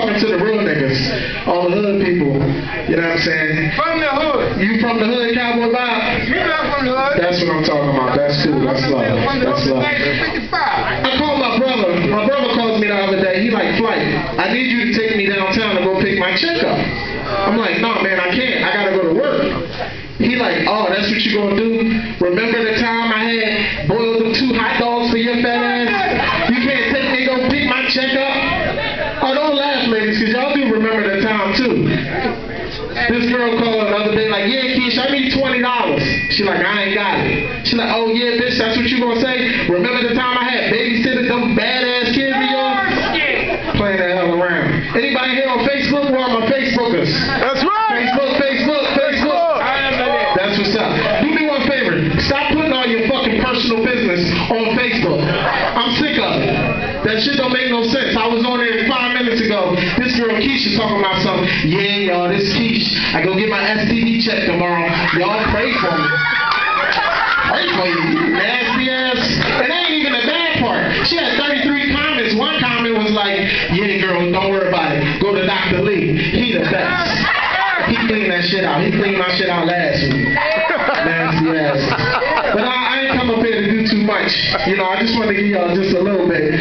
talking to the real niggas, all the hood people. You know what I'm saying? From the hood. You from the hood, Cowboy Bob? You not from the hood. That's what I'm talking about. That's cool. That's love. That's love. I called my brother. My brother calls me the other day. He like, Flight, I need you to take me downtown to go pick my chick up. I'm like, no, man, I can't. I gotta go to work. He like, oh, that's what you gonna do? Remember the time I had boiled them 2 hot dogs for your fat ass? You can't take me to go pick my check up? Oh, don't laugh, ladies, because y'all do remember the time, too. This girl called the other day like, yeah, Keish, I need $20. She like, I ain't got it. She like, oh, yeah, bitch, that's what you gonna say? Remember the time I had babysitted them badass kids of yours? Playing the hell around. Anybody here on Facebook? Where are my Facebookers? That's right. Facebook. That's what's up. Do me one favor. Stop putting all your fucking personal business on Facebook. I'm sick of it. That shit don't make no sense. I was on there 5 minutes ago. This girl Keisha talking about something. Yeah, y'all, this Keish. I go get my STD check tomorrow. Y'all pray for me. Pray for you, you nasty ass. And that ain't even the bad part. She had 33 comments. One comment was like, yeah, girl, don't worry about it. Go to Dr. Lee. He the best. He cleaned that shit out. He cleaned my shit out last week. Nasty ass. But I ain't come up here to do too much. You know, I just want to give y'all just a little bit.